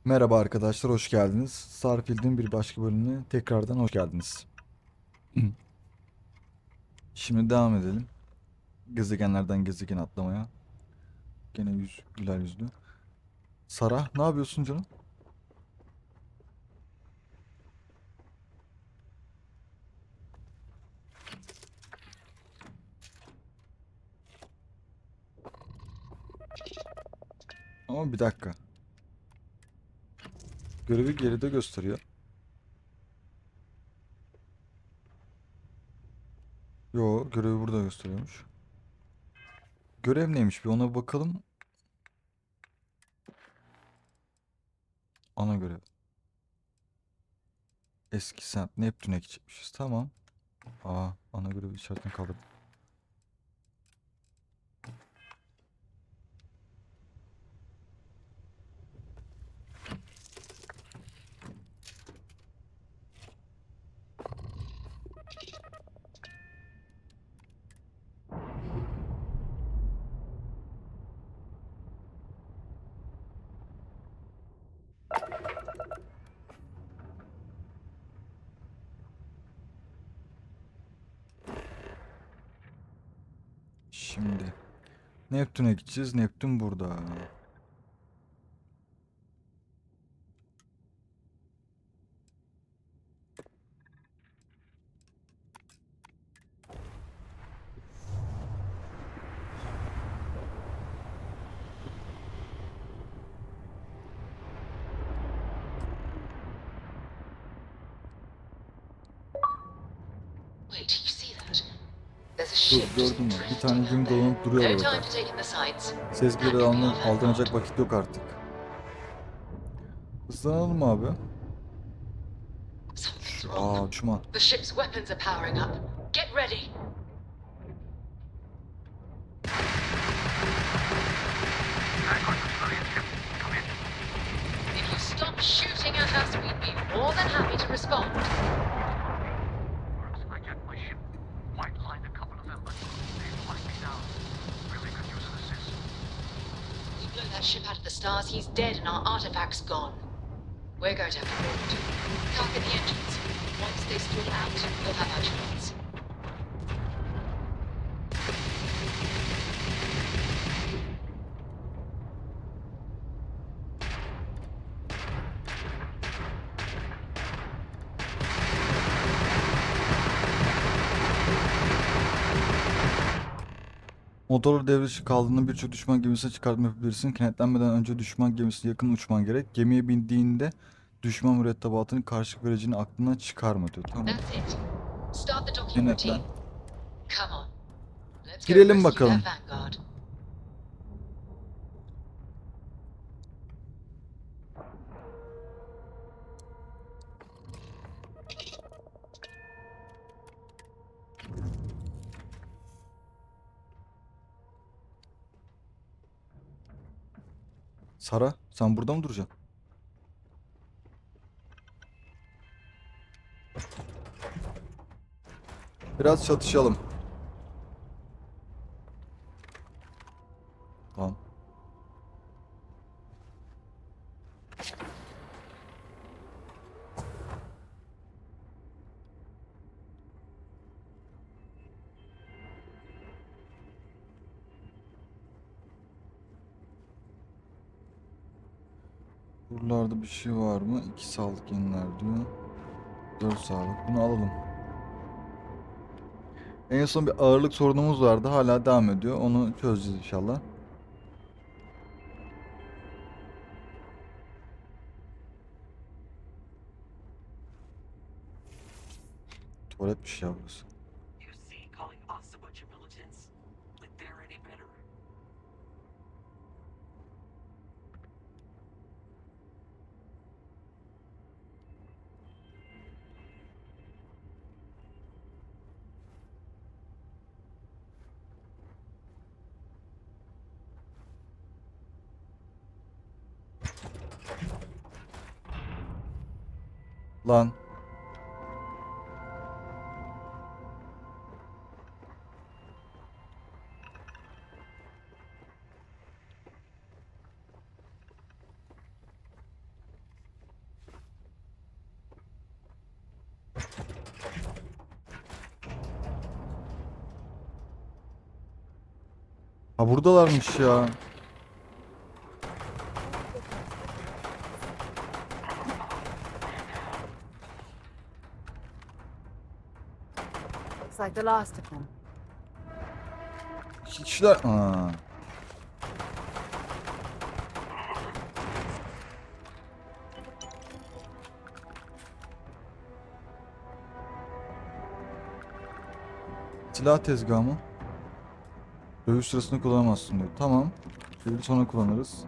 Merhaba arkadaşlar, hoş geldiniz. Starfield'in bir başka bölümüne tekrardan hoş geldiniz. Şimdi devam edelim. Gezegenlerden gezegen atlamaya. Gene güler yüzlü. Sara, ne yapıyorsun canım? Ama bir dakika. Görevi geride gösteriyor. Yo, görevi burada gösteriyormuş. Görev neymiş bir ona bakalım. Ana görev. Eski semt Neptün'e gidecekmişiz. Tamam. Ana görevi işaretini kaldırdım. Şimdi Neptün'e gideceğiz. Neptün burada. Wait, you see that? There's a Dur, ship just gördün mü? Bir drifting tane out gemi there. dolanıp duruyor No orada. time to take in the sights. Sezgileri That could be our vanguard. aldanacak vakit yok artık. Hızlanalım abi. Something's wrong. Düşman. The ship's weapons are powering up. Get ready. If you stop shooting at us, we'd be more than happy to respond. I get my ship. Might line a couple of them, but they've locked me down. Really could use an assist. We blow that ship out of the stars, he's dead and our artifact's gone. We're going to have to board. Target the engines. Once they stall out, we'll have our chance. Motorlu devre dışı kaldığında birçok düşman gemisine çıkartma yapabilirsin. Kenetlenmeden önce düşman gemisine yakın uçman gerek. Gemiye bindiğinde düşman mürettebatının karşılık vereceğini aklından çıkarma diyor. Tamam. That's it. Start the docking Kenetlen. routine. Come on. Let's go Girelim rescue bakalım. that vanguard. Sara, sen burada mı duracaksın? Biraz çatışalım. Tamam. Buralarda bir şey var mı? 2 sağlık yeniler diyor. 4 sağlık. Bunu alalım. En son bir ağırlık sorunumuz vardı. Hala devam ediyor. Onu çözeceğiz inşallah. Tuvaletmiş ya burası. You see, calling us a bunch of militants? Like they're any better. Lan. Ha buradalarmış ya. Looks like the last of them. İki kişiler. Aa. Silah tezgahı mı? Dövüş sırasında kullanamazsın diyor. Tamam. Şimdi sonra kullanırız.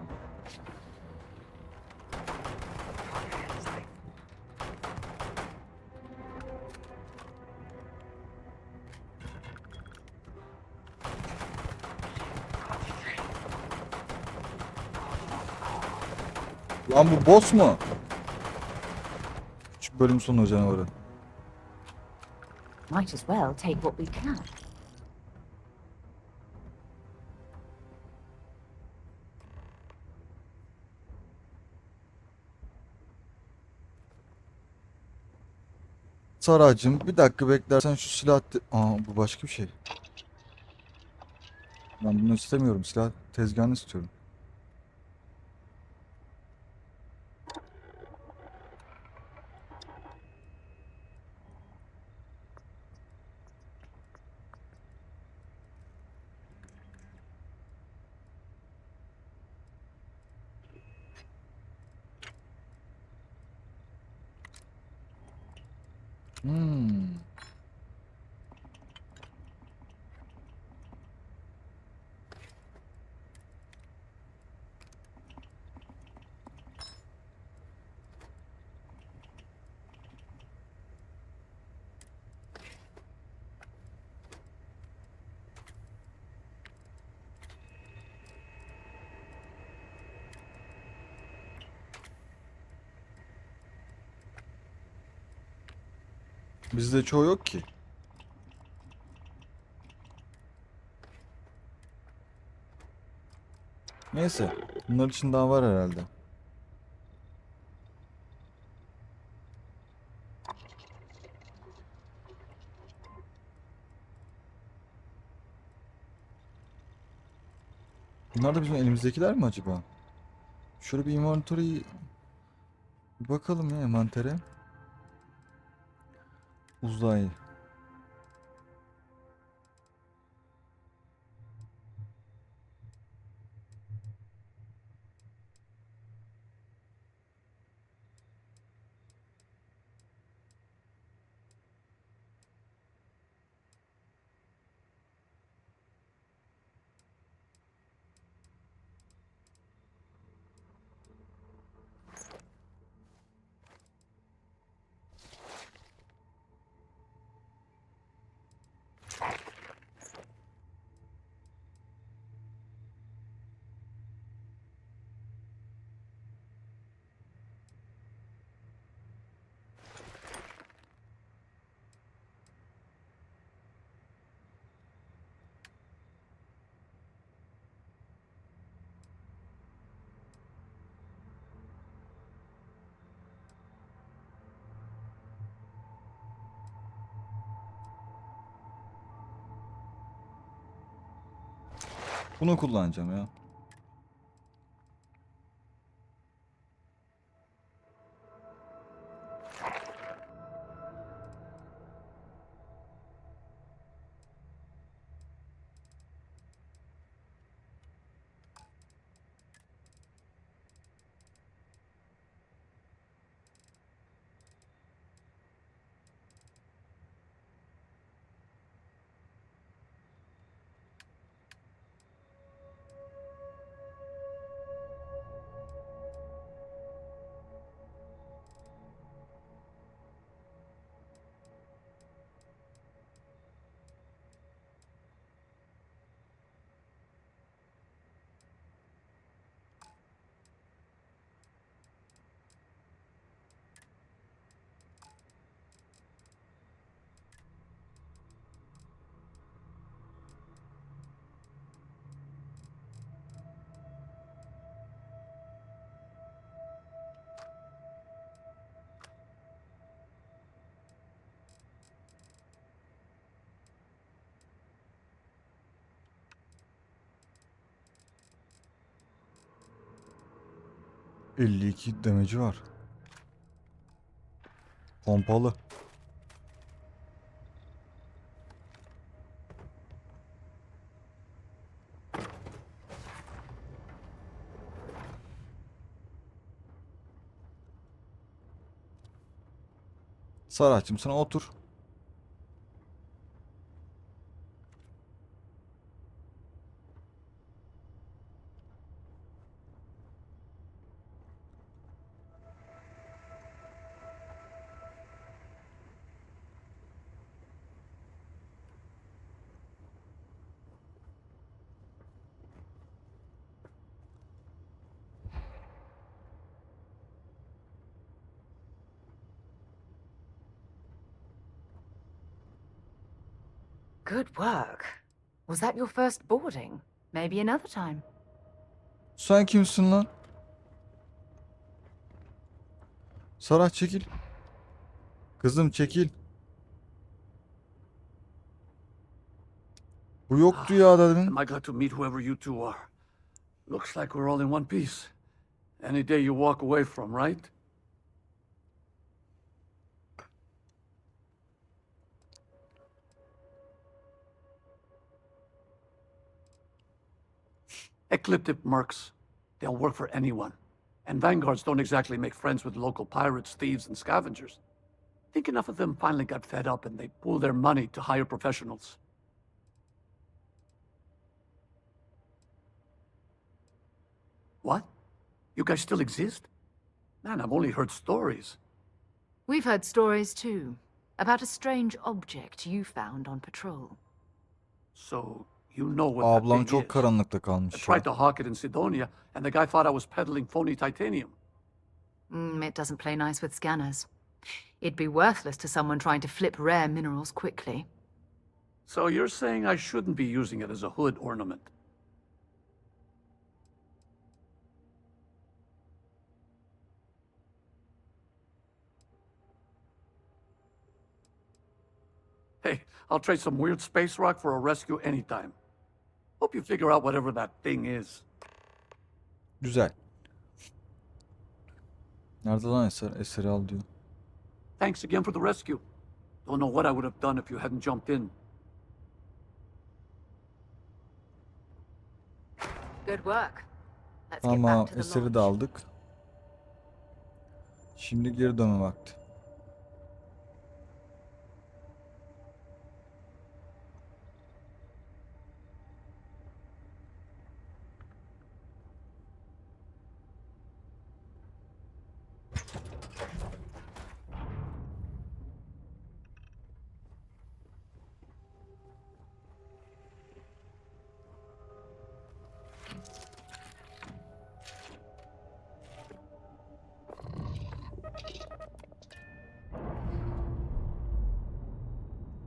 Lan bu boss mu? Küçük bölüm sonu canavarı. Might as well take what we can. Saracığım bir dakika beklersen şu silah... Aa bu başka bir şey. Ben bunu istemiyorum. Silah tezgahını istiyorum. Hmm. Bizde çoğu yok ki. Neyse. Bunlar için daha var herhalde. Bunlar da bizim elimizdekiler mi acaba? Şöyle bir inventory bir bakalım ya envantere. Uzay. Bunu kullanacağım ya. 52 demeci var. Pompalı. Sarah'cığım sana otur. Good work. Was that your first boarding? Maybe another time. Sen kimsin lan? Sarah çekil. Kızım çekil. Bu yoktu ya dedim. Am I glad to meet whoever you two are? Looks like we're all in one piece. Any day you walk away from, right? Ecliptic mercs. They'll work for anyone. And vanguards don't exactly make friends with local pirates, thieves, and scavengers. Think enough of them finally got fed up and they pool their money to hire professionals. What? You guys still exist? Man, I've only heard stories. We've heard stories too. About a strange object you found on patrol. So, you know what that Ablam thing çok is. karanlıkta I kalmış ya. tried to hawk it in Sidonia, and the guy thought I was peddling phony titanium. It doesn't play nice with scanners. It'd be worthless to someone trying to flip rare minerals quickly. So you're saying I shouldn't be using it as a hood ornament? Hey, I'll trade some weird space rock for a rescue anytime. Hope you figure out whatever that thing is. Güzel. Nerede lan eser? Eseri al diyor. Thanks again for the rescue. Don't know what I would have done if you hadn't jumped in. Good work. Let's get Tamam, back to the eseri de lodge. aldık. Şimdi geri dönme vakti.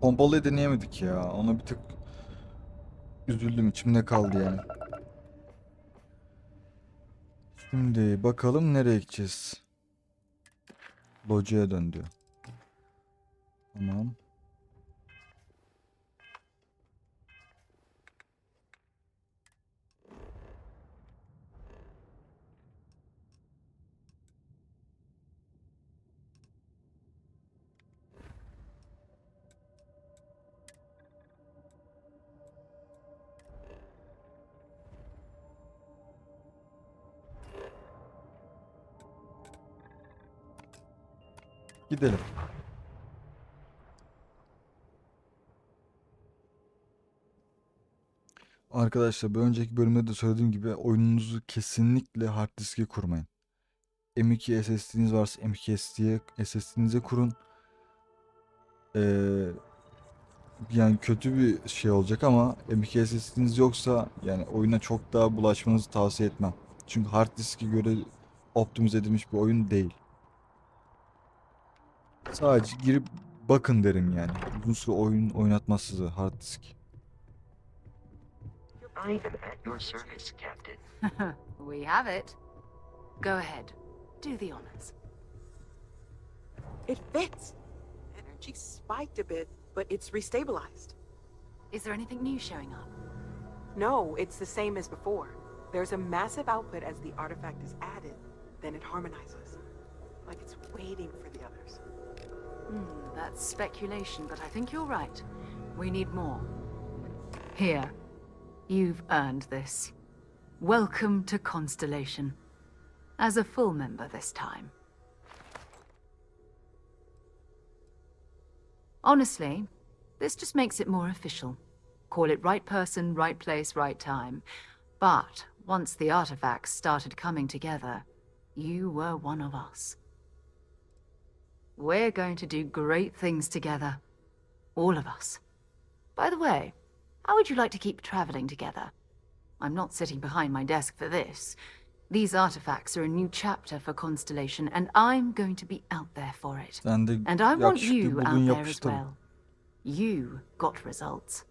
Pompalıyı deneyemedik ya. Ona bir tık üzüldüm. İçimde kaldı yani. Şimdi bakalım nereye gideceğiz. Locaya dön diyor. Tamam. Gidelim. Arkadaşlar bir önceki bölümde de söylediğim gibi oyununuzu kesinlikle hard diske kurmayın. M.2 SSD'niz varsa M.2 SSD'nize kurun. Yani kötü bir şey olacak ama M.2 SSD'niz yoksa yani oyuna çok daha bulaşmanızı tavsiye etmem. Çünkü hard diske göre optimize edilmiş bir oyun değil. Sadece girip bakın derim yani. Uzun süre oyun oynatmaz size hard disk. I am at your service, Captain. We have it. Go ahead. Do the honors. It fits. Energy spiked a bit, but it's restabilized. Is there anything new showing up? No, it's the same as before. There's a massive output as the artifact is added, then it harmonizes. Like it's waiting for the others. That's speculation, but I think you're right. We need more. Here. You've earned this. Welcome to Constellation. As a full member this time. Honestly, this just makes it more official. Call it right person, right place, right time. But once the artifacts started coming together, you were one of us. We're going to do great things together. All of us. By the way, how would you like to keep traveling together? I'm not sitting behind my desk for this. These artifacts are a new chapter for Constellation, and I'm going to be out there for it. Sen de And I want yakışıklı you bulun out there as yapıştır. well. You got results.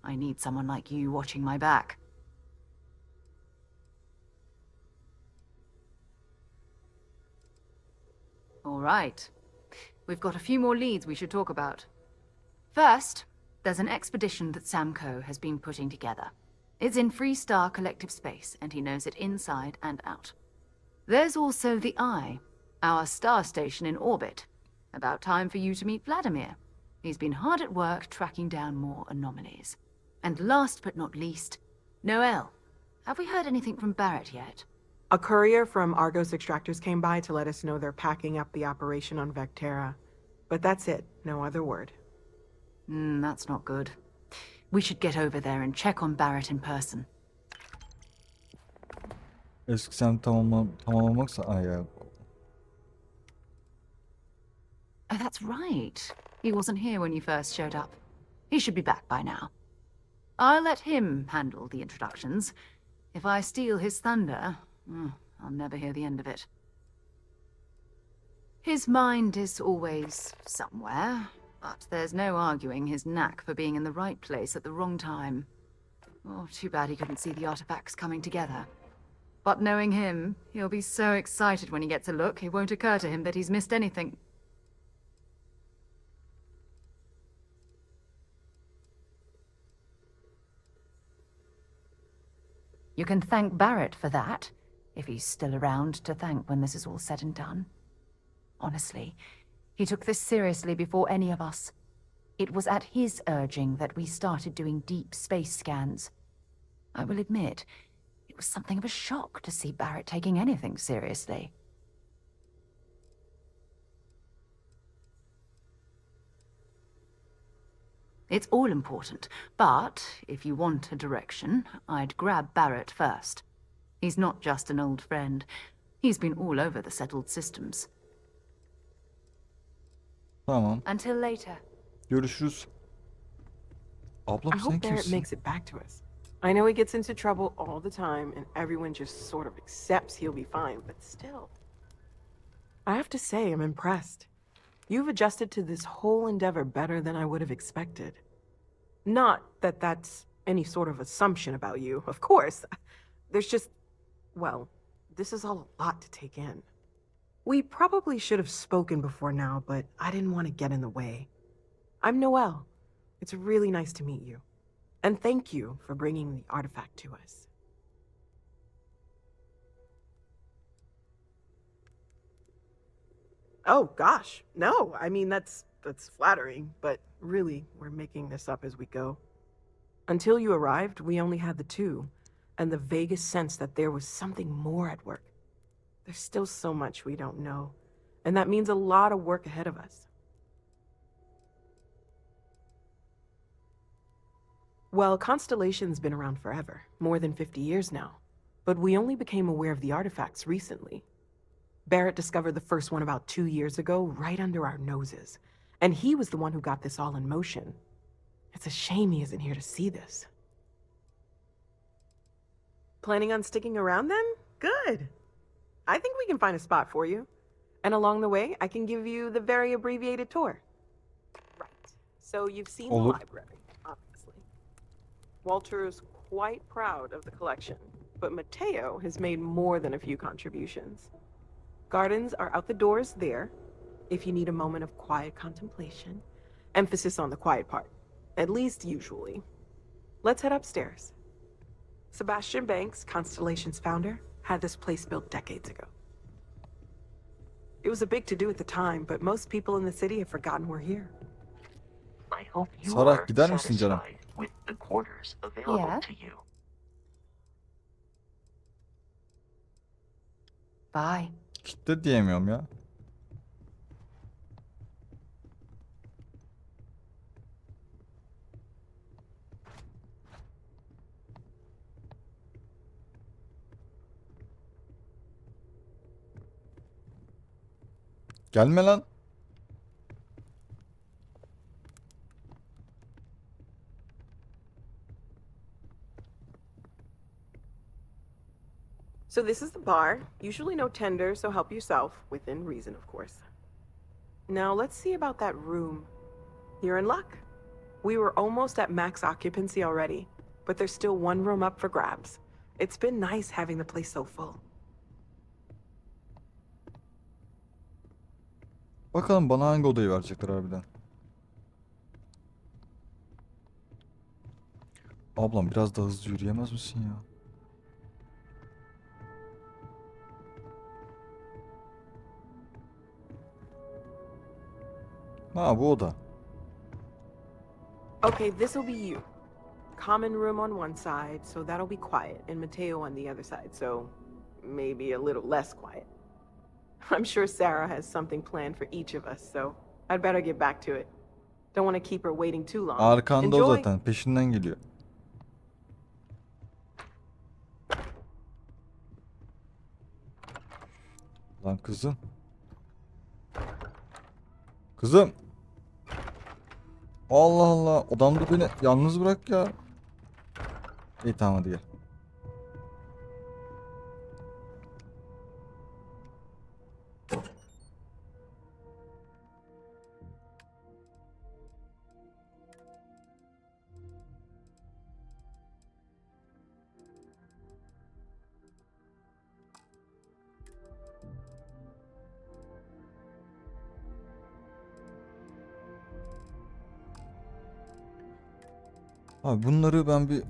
I need someone like you watching my back. All right. We've got a few more leads we should talk about. First, there's an expedition that Samco has been putting together. It's in Freestar Collective Space, and he knows it inside and out. There's also the Eye, our star station in orbit. About time for you to meet Vladimir. He's been hard at work tracking down more anomalies. And last but not least, Noel. Have we heard anything from Barrett yet? A courier from Argos Extractors came by to let us know they're packing up the operation on Vectera. But that's it, no other word. That's not good. We should get over there and check on Barrett in person. Eski sen tamamlamaksa ya. Oh, that's right. He wasn't here when you first showed up. He should be back by now. I'll let him handle the introductions. If I steal his thunder, I'll never hear the end of it. His mind is always somewhere, but there's no arguing his knack for being in the right place at the wrong time. Oh, too bad he couldn't see the artifacts coming together. But knowing him, he'll be so excited when he gets a look, it won't occur to him that he's missed anything. You can thank Barrett for that, if he's still around to thank when this is all said and done. Honestly, he took this seriously before any of us. It was at his urging that we started doing deep space scans. I will admit, it was something of a shock to see Barrett taking anything seriously. It's all important, but if you want a direction, I'd grab Barrett first. He's not just an old friend. He's been all over the settled systems. Tamam. Until later. Görüşürüz. Ablam I sen hope Barrett kimsin? makes it back to us. I know he gets into trouble all the time, and everyone just sort of accepts he'll be fine, but still. I have to say, I'm impressed. You've adjusted to this whole endeavor better than I would have expected. Not that that's any sort of assumption about you, of course. There's just, well, this is all a lot to take in. We probably should have spoken before now, but I didn't want to get in the way. I'm Noelle. It's really nice to meet you. And thank you for bringing the artifact to us. Oh, gosh. No, I mean, that's flattering, but really, we're making this up as we go. Until you arrived, we only had the two, and the vaguest sense that there was something more at work. There's still so much we don't know, and that means a lot of work ahead of us. Well, Constellation's been around forever, more than 50 years now, but we only became aware of the artifacts recently. Barrett discovered the first one about 2 years ago, right under our noses, and he was the one who got this all in motion. It's a shame he isn't here to see this. Planning on sticking around then? Good. I think we can find a spot for you. And along the way, I can give you the very abbreviated tour. Right. So you've seen the Olur. library, obviously. Walter is quite proud of the collection, but Mateo has made more than a few contributions. Gardens are out the doors there, if you need a moment of quiet contemplation. Emphasis on the quiet part, at least usually. Let's head upstairs. Sebastian Banks, Constellation's founder, had this place built decades ago. It was a big to-do at the time, but most people in the city have forgotten we're here. I hope you Sarah, are gider misin canım? satisfied with the quarters available Yeah. to you. Bye. Kitle diyemiyorum ya. Gelme lan. So this is the bar. Usually no tender, so help yourself, within reason, of course. Now let's see about that room. You're in luck. We were almost at max occupancy already, but there's still one room up for grabs. It's been nice having the place so full. Bakalım bana hangi odayı verecekler harbiden. Ablam biraz daha hızlı yürüyemez misin ya? Ha, bu oda. Okay, this'll be you. Common room on one side, so that'll be quiet, and Mateo on the other side, so maybe a little less quiet. I'm sure Sarah has something planned for each of us, so I'd better get back to it. Don't want to keep her waiting too long. Arkanda o Enjoy. zaten. Peşinden geliyor. Lan kızım. Kızım. Allah Allah. Odamda beni yalnız bırak ya. İyi tamam hadi gel. Abi bunları ben bir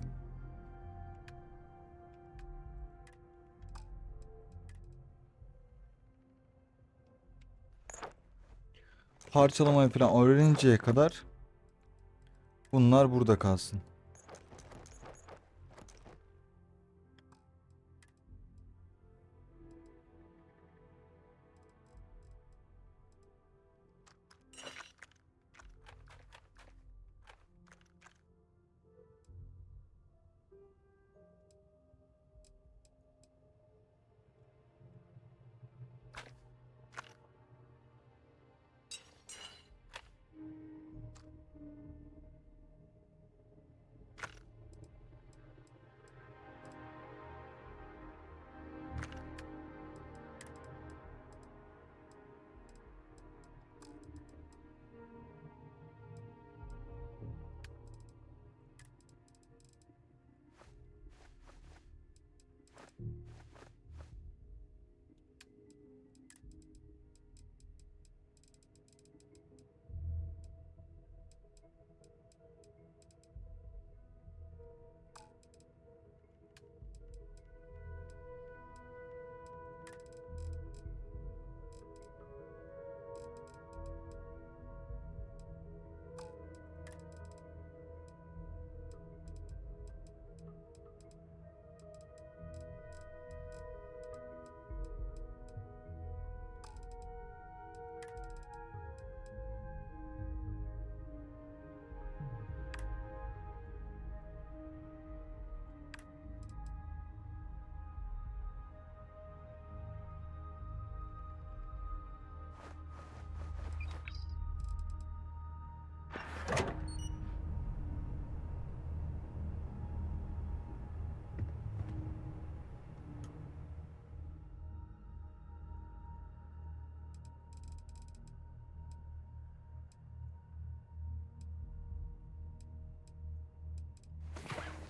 parçalamayı falan öğreninceye kadar bunlar burada kalsın.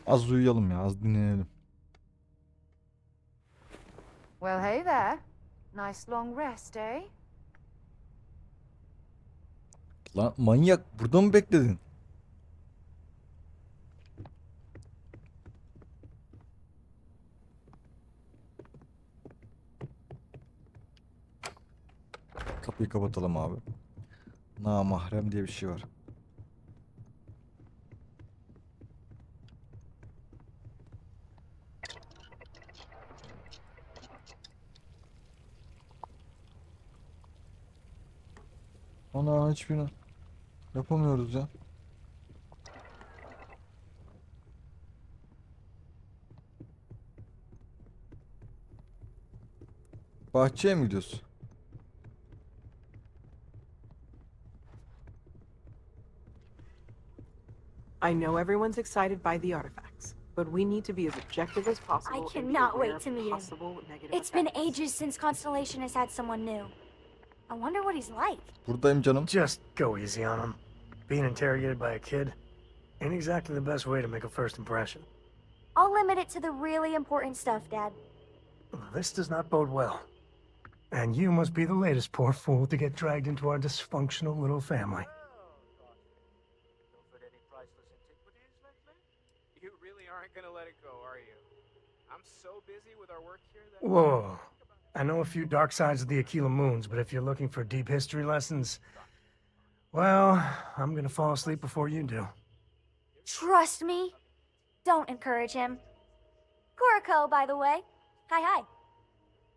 Az uyuyalım ya, az dinlenelim. Well, hey there. Nice long rest, eh? Lan manyak, burada mı bekledin? Kapıyı kapatalım abi. Namahrem diye bir şey var. Ana hiçbirini yapamıyoruz ya. Bahçeye mi gidiyoruz? I know everyone's excited by the artifacts, but we need to be as objective as possible. I and be cannot aware wait of to meet him. possible negative It's been effects. ages since Constellation has had someone new. I wonder what he's like. Buradayım canım. Just go easy on him. Being interrogated by a kid ain't exactly the best way to make a first impression. I'll limit it to the really important stuff, Dad. This does not bode well. And you must be the latest poor fool to get dragged into our dysfunctional little family. You really aren't gonna let it go, are you? I'm so busy with our work here that... Whoa. I know a few dark sides of the Aquila Moons, but if you're looking for deep history lessons, well, I'm gonna fall asleep before you do. Trust me. Don't encourage him. Kuriko, by the way. Hi.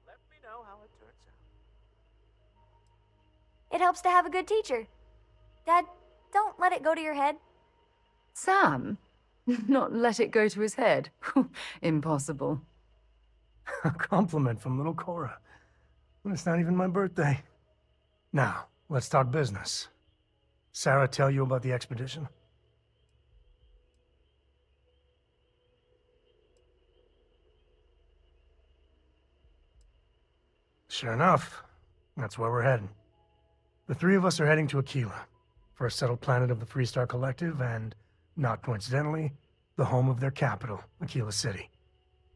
Let me know how it turns out. It helps to have a good teacher. Dad, don't let it go to your head. Sam? Not let it go to his head? Impossible. A compliment from little Cora. And it's not even my birthday. Now, let's talk business. Sarah tell you about the expedition? Sure enough, that's where we're heading. The three of us are heading to Aquila, first settled planet of the Freestar Collective and, not coincidentally, the home of their capital, Aquila City.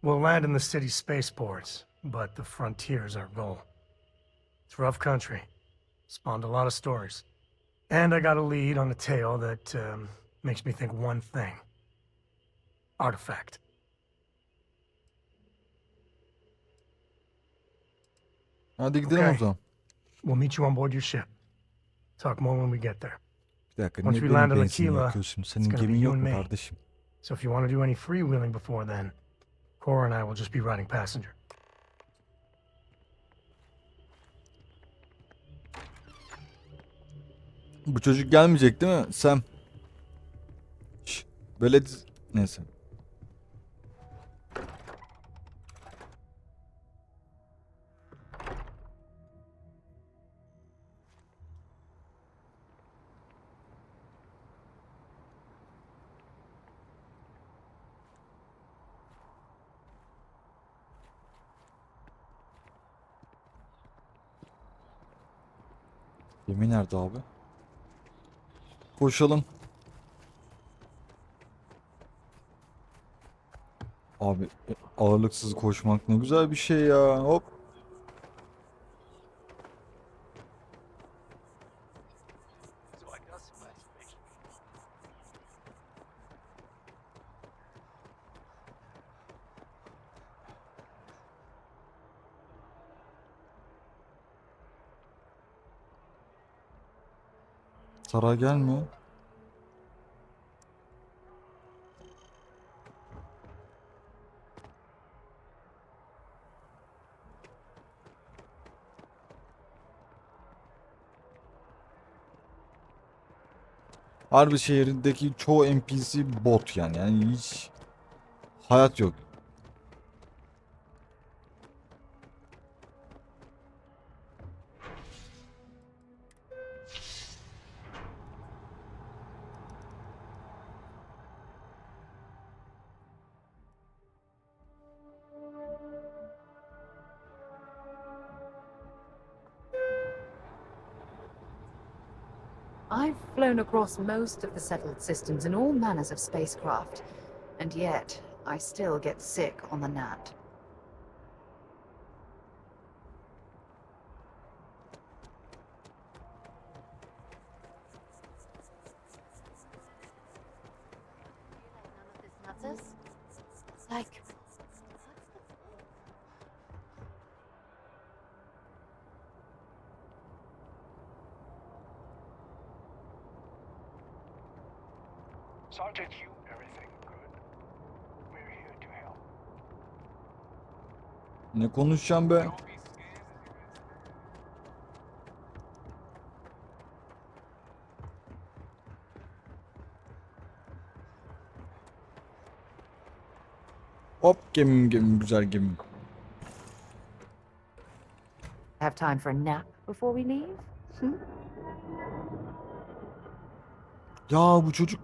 We'll land in the city's spaceports, but the frontier's our goal. It's rough country. Spawned a lot of stories. And I got a lead on a tale that makes me think one thing. Artifact. Hadi gidelim Okay. o zaman. We'll meet you on board your ship. Talk more when we get there. Bir dakika Once niye we land benim on benzinimi Aquila, yakıyorsun? it's Senin gonna be gemin you yok and mu me. kardeşim? So if you want to do any freewheeling before then, Cora and I will just be riding passenger. Bu çocuk gelmeyecek değil mi? Sam. Şş, böyle neyse. Gemi nerede abi? Koşalım. Abi ağırlıksız koşmak ne güzel bir şey ya. Hop. So I got some information. Saray gelmiyor. Harbi şehrindeki çoğu NPC bot yani. Yani hiç hayat yok. I've flown across most of the settled systems in all manners of spacecraft, and yet I still get sick on the gnat. Like, Sergeant, everything good? We're here to help. Ne konuşacağım be? Hop gemim güzel gemim. Have time for a nap before we leave? Ya bu çocuk.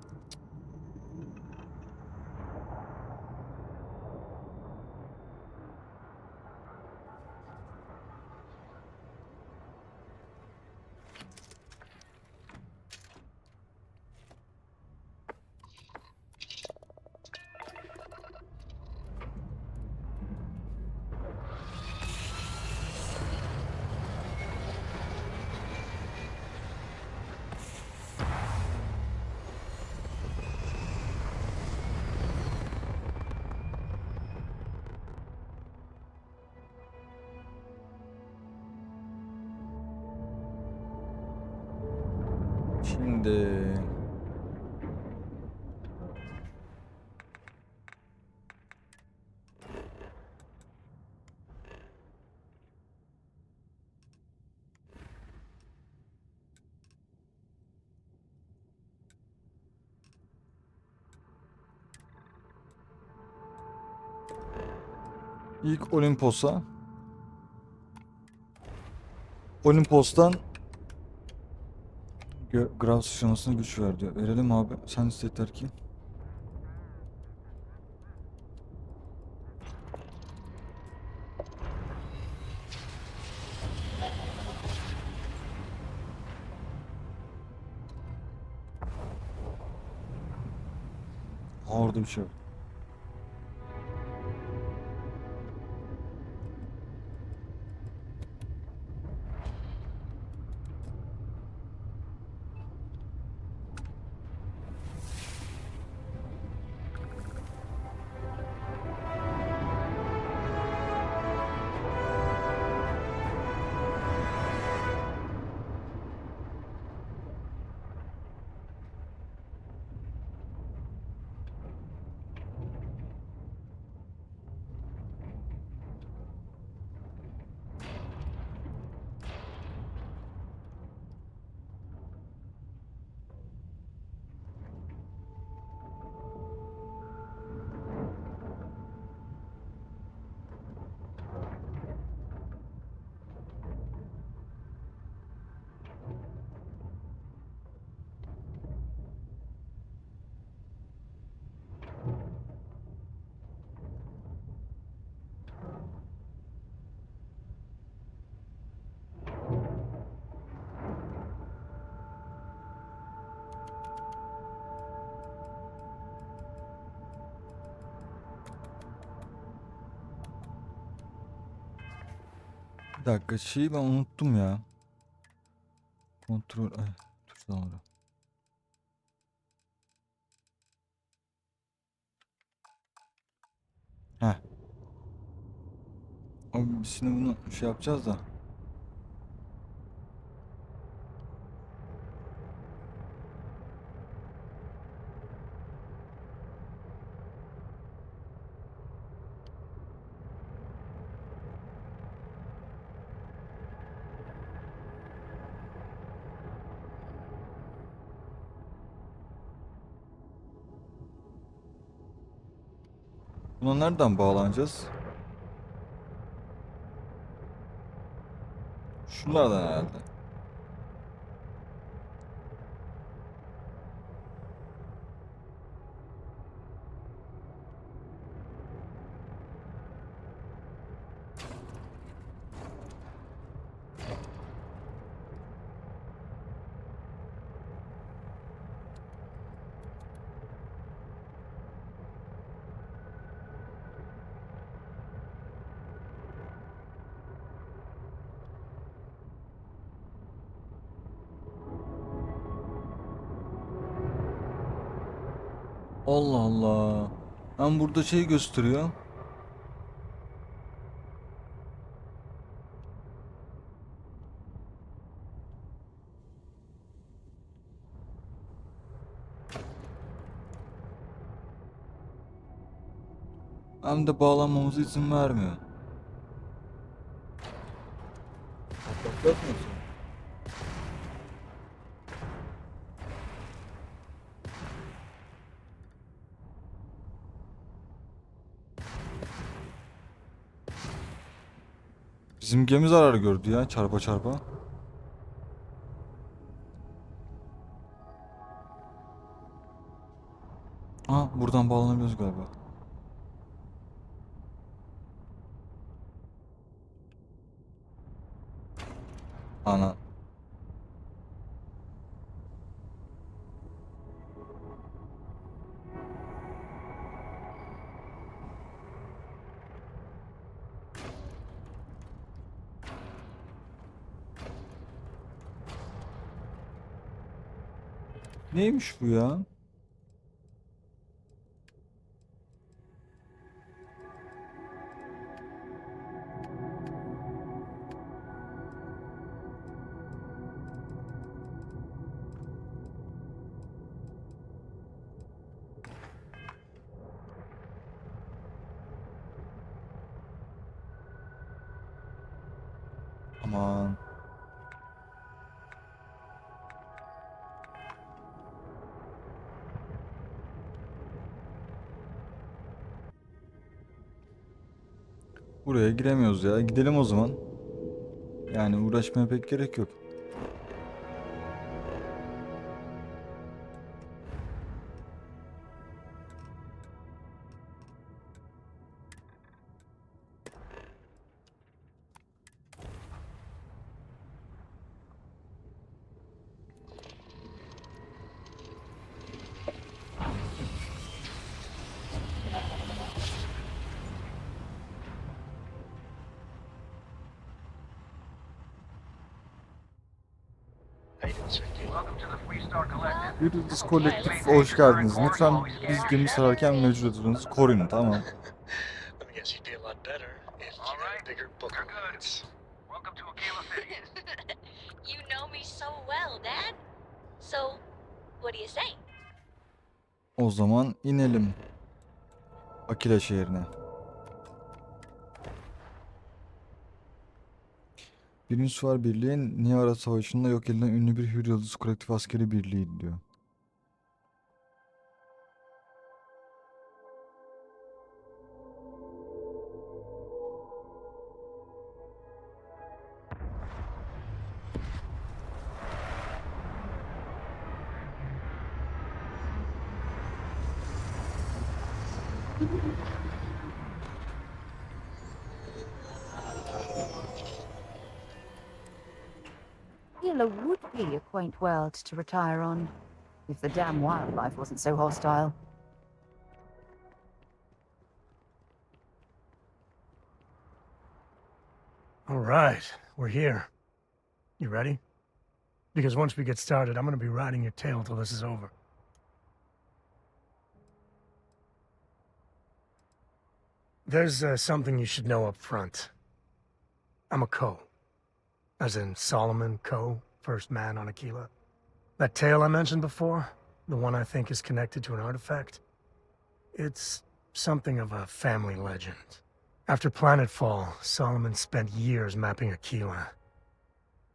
Şimdi ilk Olimpos'tan grav sıçramasına güç ver diyor. Verelim abi. Sen yeter ki. Orada bir şey var. Bir dakika şeyi ben unuttum ya. Kontrol. Ay, dur sonra. Heh. Abi biz şimdi bunu şey yapacağız da. Buna nereden bağlanacağız? Şunlardan herhalde. Allah Allah. Ben burada şey gösteriyor. Hem de bağlanmamıza izin vermiyor. Patlatacak mısın? Bizim gemi zarar gördü ya, çarpa çarpa. Buradan bağlanabiliyoruz galiba. Ana. Neymiş bu ya? Aman. Buraya giremiyoruz ya. Gidelim o zaman. Yani uğraşmaya pek gerek yok. Bir Yıldız Kolektif hoş geldiniz. Lütfen biz gemi sararken mevcut adınızı koruyun, tamam. Let me guess, you'd be a lot better if you had a bigger book of words. Welcome to Aquila City. You know me so well, Dad. So, what do you say? O zaman inelim. Akila şehrine. Birinci Süvari Birliği Niagara Savaşı'nda yok edilen ünlü bir Hür Yıldız Kolektif askeri birliği diyor. Aquila would be a quaint world to retire on, if the damn wildlife wasn't so hostile. All right, we're here. You ready? Because once we get started, I'm gonna be riding your tail till this is over. There's something you should know up front. I'm a Ko. As in Solomon Ko, first man on Aquila. That tale I mentioned before, the one I think is connected to an artifact, it's something of a family legend. After planetfall, Solomon spent years mapping Aquila,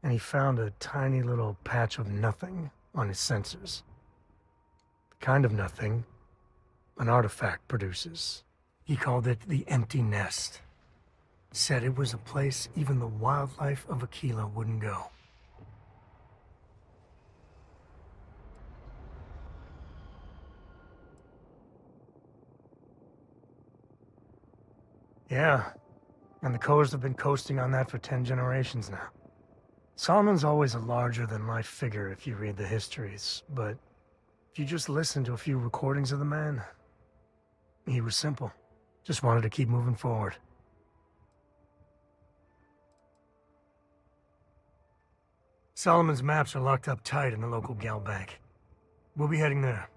and he found a tiny little patch of nothing on his sensors. The kind of nothing an artifact produces. He called it the Empty Nest. Said it was a place even the wildlife of Aquila wouldn't go. Yeah, and the Coors have been coasting on that for 10 generations now. Solomon's always a larger-than-life figure if you read the histories, but if you just listen to a few recordings of the man, he was simple. Just wanted to keep moving forward. Solomon's maps are locked up tight in the local gal bank. We'll be heading there.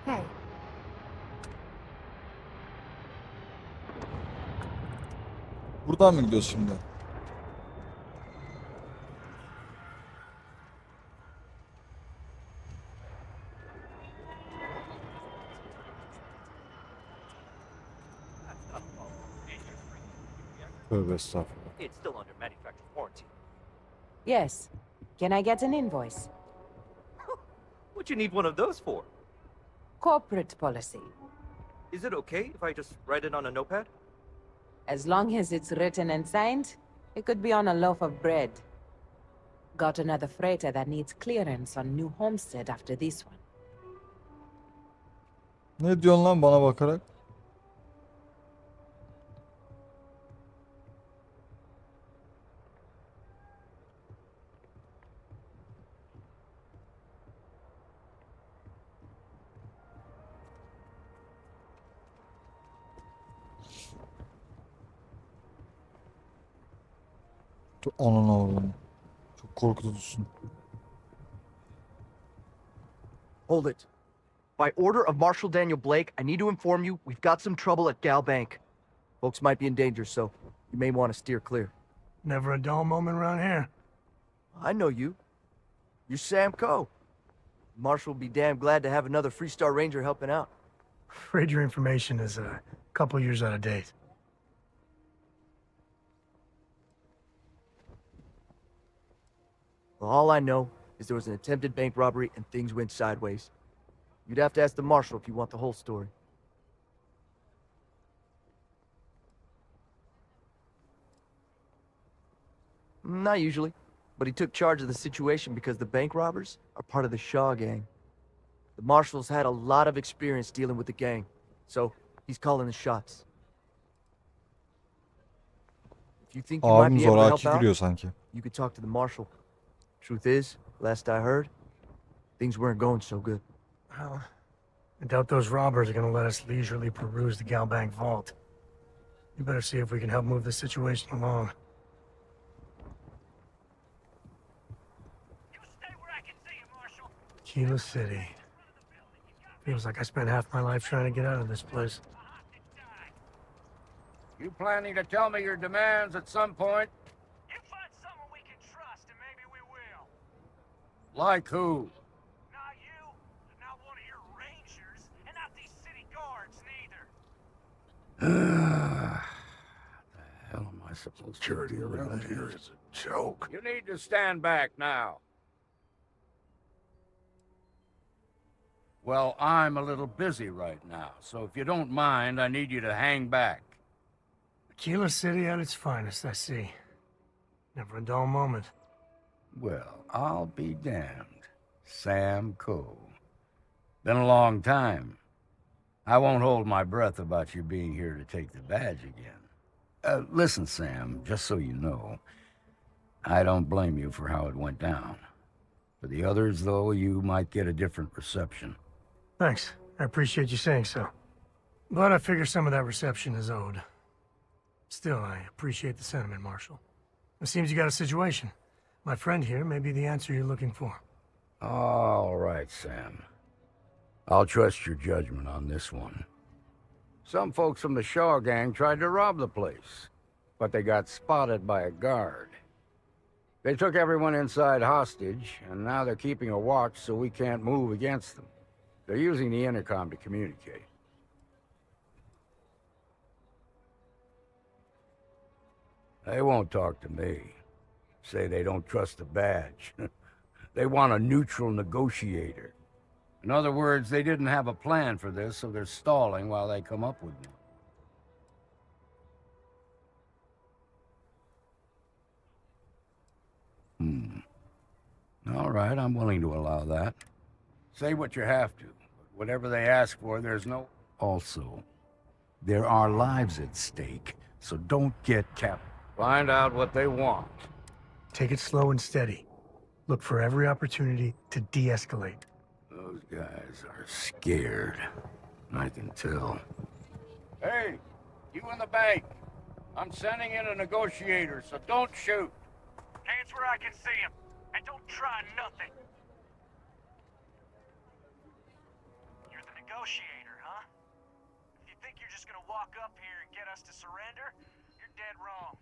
Hey, Buradan mı gidiyoruz şimdi? Tövbe estağfurullah. It's still under manufacturer's warranty. Yes. Can I get an invoice? What you need one of those for? Corporate policy. Is it okay if I just write it on a notepad? As long as it's written and signed, it could be on a loaf of bread. Got another freighter that needs clearance on New Homestead after this one. Ne diyorsun lan bana bakarak? Ananı avradım. Çok korkutucusun. Hold it. By order of Marshal Daniel Blake, I need to inform you we've got some trouble at Gal Bank. Folks might be in danger, so you may want to steer clear. Never a dull moment around here. I know you. You're Sam Coe. Marshal will be damn glad to have another Freestar Ranger helping out. Afraid your information is a couple years out of date. Well, all I know is there was an attempted bank robbery and things went sideways. You'd have to ask the Marshal if you want the whole story. Not usually, but he took charge of the situation because the bank robbers are part of the Shaw gang. The Marshal's had a lot of experience dealing with the gang, so he's calling the shots. If you think you might Abim be able to help zoraki out, gülüyor sanki. you could talk to the Marshal. Truth is, last I heard, things weren't going so good. Well, I doubt those robbers are gonna let us leisurely peruse the Gal Bank vault. You better see if we can help move the situation along. Kilo City. Feels like I spent half my life trying to get out of this place. You planning to tell me your demands at some point? You find someone we can trust, and maybe we will. Like who? Not you, not one of your rangers, and not these city guards neither. The hell am I supposed to do around here is a joke. You need to stand back now. Well, I'm a little busy right now, so if you don't mind, I need you to hang back. Kilo City at its finest, I see. Never a dull moment. Well, I'll be damned. Sam Coe. Been a long time. I won't hold my breath about you being here to take the badge again. Listen, Sam, just so you know, I don't blame you for how it went down. For the others, though, you might get a different reception. Thanks. I appreciate you saying so. But I figure some of that reception is owed. Still, I appreciate the sentiment, Marshal. It seems you got a situation. My friend here may be the answer you're looking for. All right, Sam. I'll trust your judgment on this one. Some folks from the Shaw gang tried to rob the place, but they got spotted by a guard. They took everyone inside hostage, and now they're keeping a watch so we can't move against them. They're using the intercom to communicate. They won't talk to me. Say they don't trust the badge. They want a neutral negotiator. In other words, they didn't have a plan for this, so they're stalling while they come up with one. All right, I'm willing to allow that. Say what you have to, but whatever they ask for, there's no... Also, there are lives at stake, so don't get capped. Find out what they want. Take it slow and steady. Look for every opportunity to de-escalate. Those guys are scared. I can tell. Hey, you in the bank. I'm sending in a negotiator, so don't shoot. Hands where I can see him, and don't try nothing. You're the negotiator, huh? If you think you're just gonna walk up here and get us to surrender, you're dead wrong.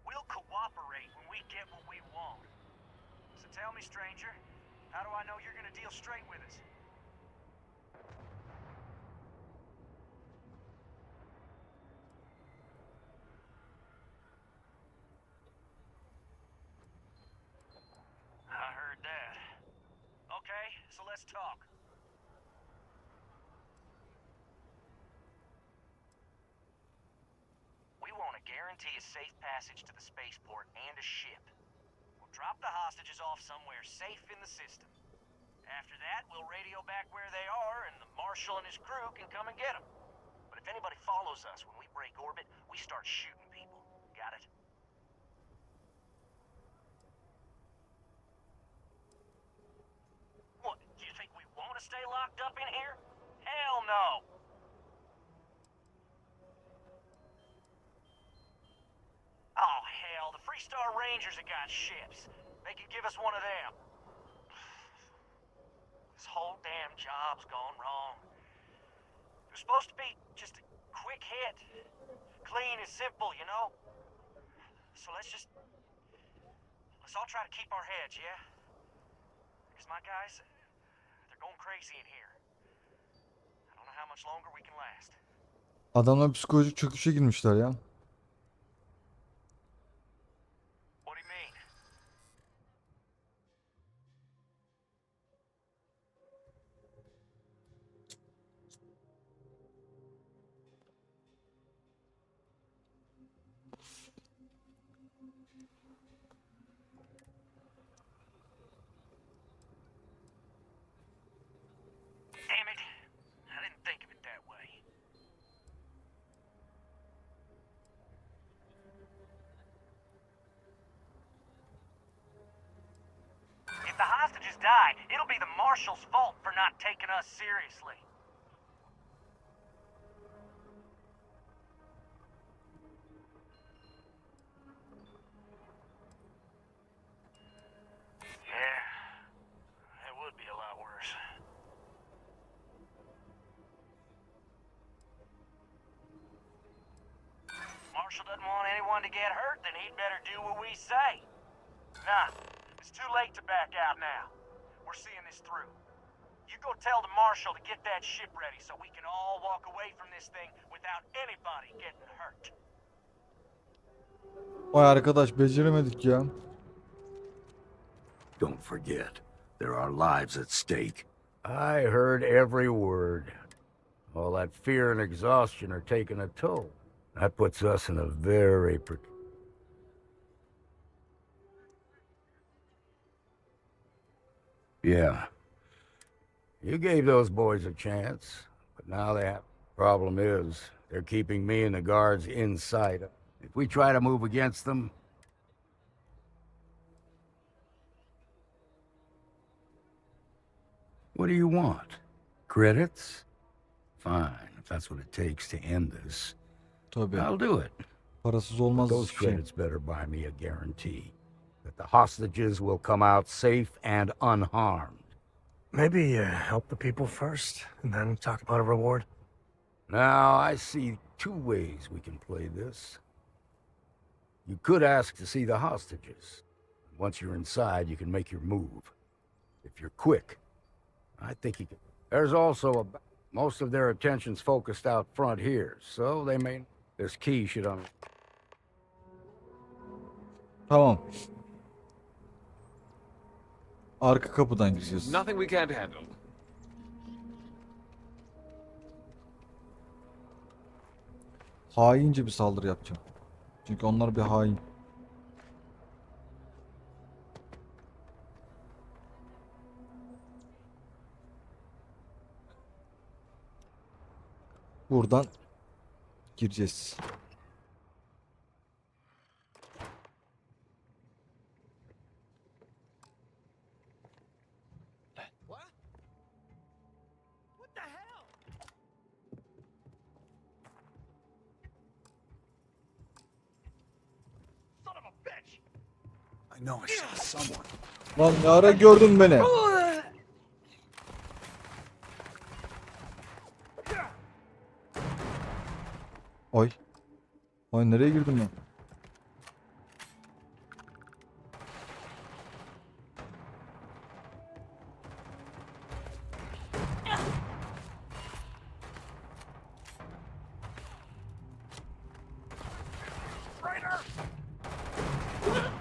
We'll cooperate when we get what we want. So tell me, stranger, how do I know you're gonna deal straight with us? Let's talk. We want to guarantee a safe passage to the spaceport and a ship. We'll drop the hostages off somewhere safe in the system. After that, we'll radio back where they are, and the Marshal and his crew can come and get them. But if anybody follows us when we break orbit, we start shooting people. Got it? What, do you think we want to stay locked up in here? Hell no! Oh, hell, the Freestar Rangers have got ships. They could give us one of them. This whole damn job's gone wrong. It was supposed to be just a quick hit. Clean and simple, you know? So let's all try to keep our heads, yeah? Because my guys, they're going crazy in here. I don't know how much longer we can last. Adamlar psikolojik çöküşe girmişler ya. What do you mean? Damn it. I didn't think of it that way. If the hostages die, it'll be the Marshal's fault for not taking us seriously. Yeah, it would be a lot worse. Marshal doesn't want anyone to get hurt, then he'd better do what we say. Nah, it's too late to back out now. We're seeing this through. You go tell the Marshal to get that ship ready so we can all walk away from this thing without anybody getting hurt. Vay arkadaş beceremedik ya. Don't forget, there are lives at stake. I heard every word. All that fear and exhaustion are taking a toll. That puts us in a very... Yeah. You gave those boys a chance, but now they have... Problem is, they're keeping me and the guards inside. If we try to move against them... What do you want? Credits? Fine, if that's what it takes to end this. Tabii. I'll do it. Parasız olmaz Those hiçbir şey. credits better buy me a guarantee that the hostages will come out safe and unharmed. Maybe help the people first, and then talk about a reward. Now, I see two ways we can play this. You could ask to see the hostages. Once you're inside, you can make your move. If you're quick, I think you can. There's also most of their attention's focused out front here, so they may... This key should Tamam. Arka kapıdan gireceğiz. Nothing we can't handle. Haince bir saldırı yapacağım. Çünkü onlar bir hain. Buradan gireceğiz. What the hell? Son of a bitch! I know I saw someone. Lan ne ara gördün beni? Ay. Ay nereye girdim ben?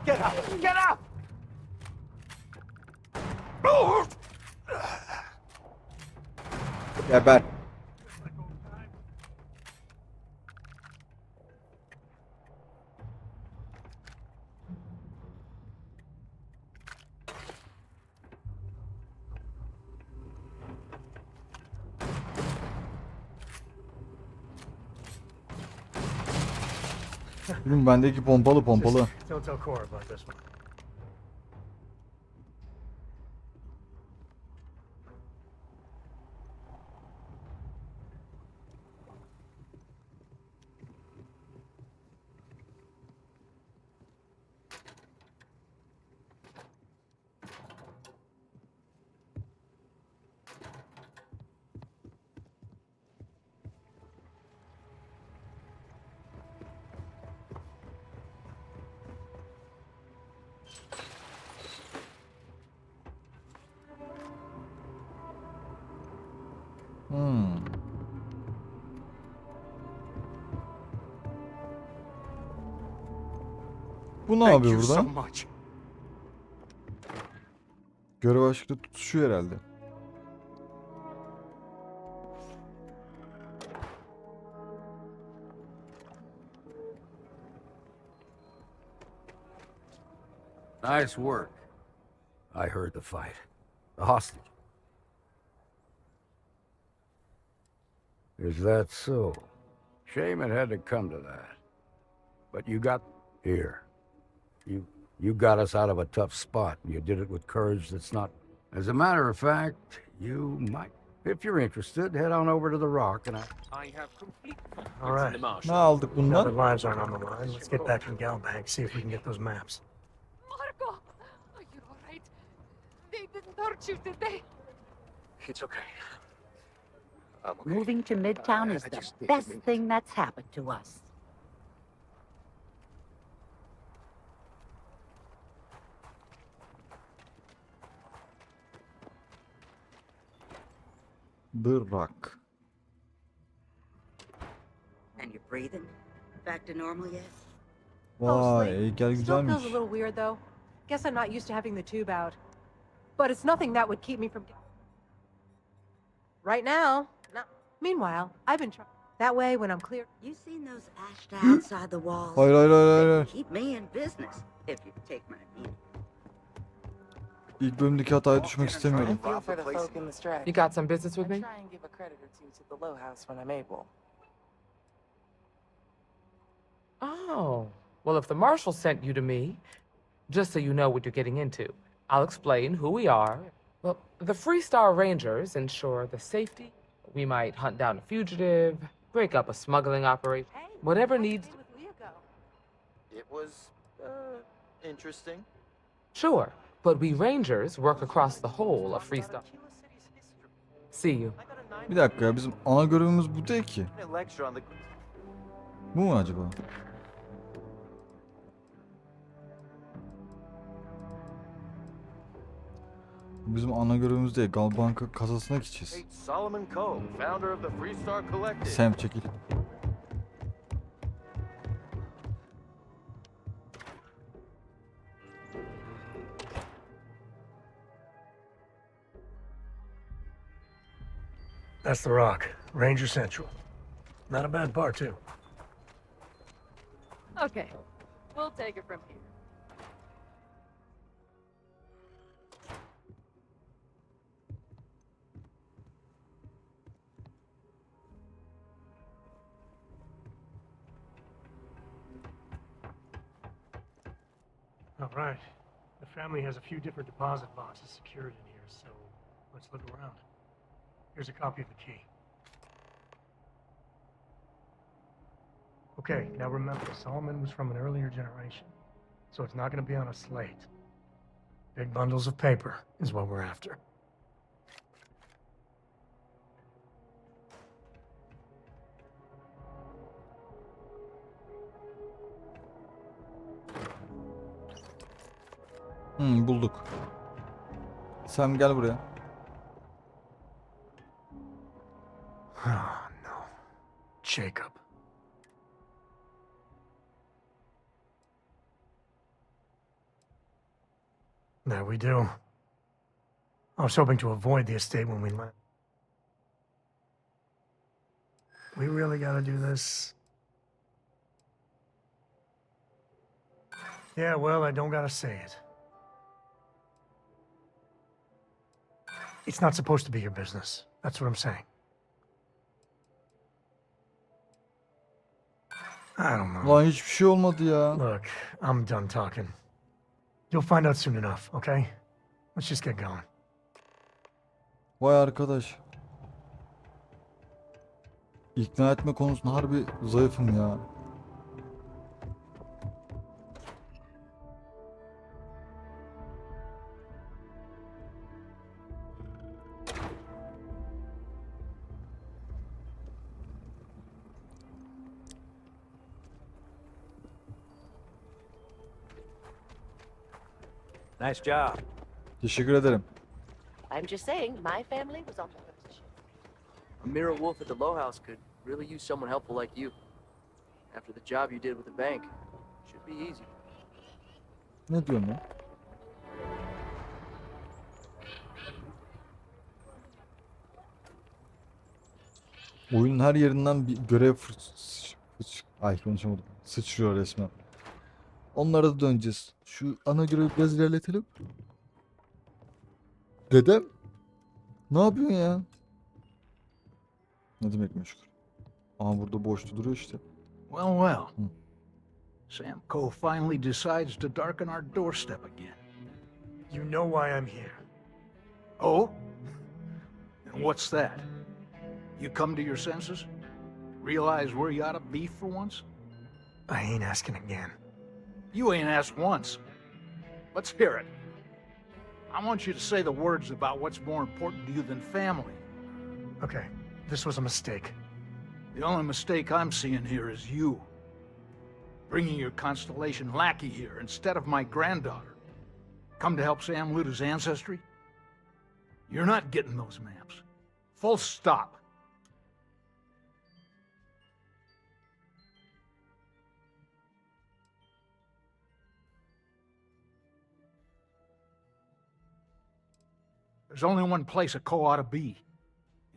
Get up! Get up! Geber. Oğlum bendeki pompalı. Just don't tell Cora about this one. Bu ne Thank yapıyor you so burada? much. Görev aşkıyla tutuşuyor herhalde. Nice work. I heard the fight. The hostage. Is that so? Shame it had to come to that. But you got here. You got us out of a tough spot, and you did it with courage that's not... As a matter of fact, you might, if you're interested, head on over to the Rock, and I have complete All right. Ne aldık Now that bundan? lives aren't on the line, let's get back in Galbank, see if we can get those maps. Marco! Are you alright? They didn't hurt you, did they? It's okay. Moving to Midtown is the best thing that's happened to us. The Rock. And you're breathing? Back to normal yet? Vay, Mostly. heykel Still feels güzelmiş. a little weird though. Guess I'm not used to having the tube out. But it's nothing that would keep me from... Right now. No. Meanwhile, I've been trying... That way, when I'm clear... You seen those ashed outside the walls? Hayır. They keep me in business, if you take my meaning. İlk bölümdeki hataya düşmek istemiyorum. feel for the folk in the strike. You got some business with I me? try and give a credit or two to the Low House when I'm able. Oh, well, if the marshal sent you to me, just so you know what you're getting into, I'll explain who we are. Well, the Freestar Rangers ensure the safety. We might hunt down a fugitive, break up a smuggling operation, whatever needs. It was, interesting. Sure, but we Rangers work across the whole of Freestar. See you. Bir dakika ya, bizim ana görevimiz bu değil ki. Lecture on the... Bu mu acaba? Bizim ana görevimiz değil. Galbanka kasasına gideceğiz. Solomon Coe, founder of the Freestar Collective. Sam çekil. That's the Rock, Ranger Central. Not a bad bar, too. Okay, we'll take it from here. All right. The family has a few different deposit boxes secured in here, so let's look around. Here's a copy of the key. Okay, now remember, Solomon was from an earlier generation, so it's not going to be on a slate. Big bundles of paper is what we're after. Bulduk. Sam gel buraya. Oh, no. Jacob. There we do. I was hoping to avoid the estate when we left. We really gotta do this? Yeah, well, I don't gotta say it. It's not supposed to be your business. That's what I'm saying. I don't know. Lan hiçbir şey olmadı ya. Look, I'm done talking. You'll find out soon enough, okay? Let's just get going. Vay arkadaş. İkna etme konusunda harbi zayıfım ya. Nice job. Teşekkür ederim. I'm just saying, my family was on the first ship. A mirror wolf at the Low House could really use someone helpful like you. After the job you did with the bank, should be easy. Ne diyorsun ya? Oyunun her yerinden bir görev konuşamadım. Sıçrıyor resmen. Onlara da döneceğiz. Şu ana görevi biraz ilerletelim. Dedem? Ne yapıyorsun ya? Ne demek meşgul? Aha burada boşta duruyor işte. Well. Sam Coe finally decides to darken our doorstep again. You know why I'm here. Oh? And what's that? You come to your senses? Realize where you ought to be for once? I ain't asking again. You ain't asked once. Let's hear it. I want you to say the words about what's more important to you than family. Okay, this was a mistake. The only mistake I'm seeing here is you. Bringing your Constellation lackey here instead of my granddaughter. Come to help Sam loot his ancestry? You're not getting those maps. Full stop. There's only one place a Coe ought to be.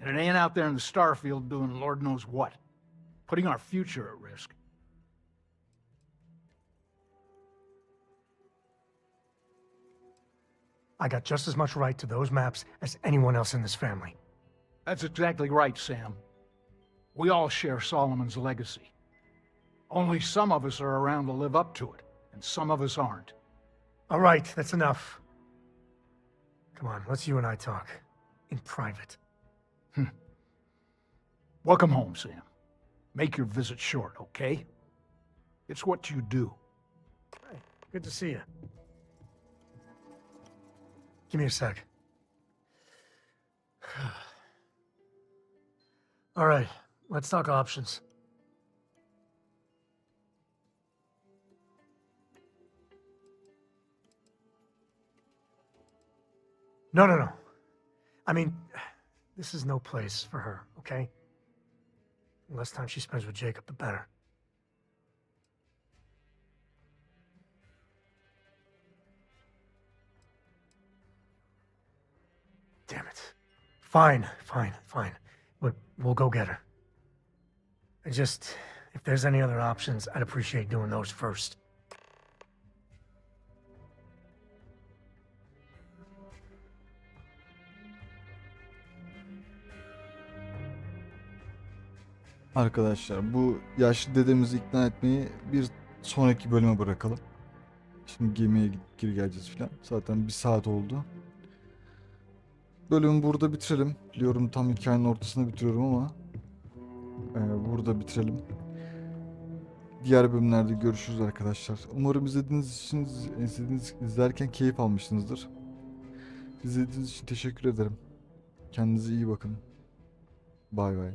And it ain't out there in the Starfield doing Lord knows what. Putting our future at risk. I got just as much right to those maps as anyone else in this family. That's exactly right, Sam. We all share Solomon's legacy. Only some of us are around to live up to it, and some of us aren't. All right, that's enough. Come on, let's you and I talk. In private. Welcome home, Sam. Make your visit short, okay? It's what you do. Hey, good to see you. Give me a sec. All right, let's talk options. No. I mean, this is no place for her, okay? The less time she spends with Jacob, the better. Damn it. Fine. We'll go get her. If there's any other options, I'd appreciate doing those first. Arkadaşlar bu yaşlı dedemizi ikna etmeyi bir sonraki bölüme bırakalım. Şimdi gemiye geri geleceğiz filan. Zaten 1 saat oldu. Bölümü burada bitirelim. Biliyorum tam hikayenin ortasında bitiriyorum ama burada bitirelim. Diğer bölümlerde görüşürüz arkadaşlar. Umarım izlerken keyif almışsınızdır. İzlediğiniz için teşekkür ederim. Kendinize iyi bakın. Bay bay.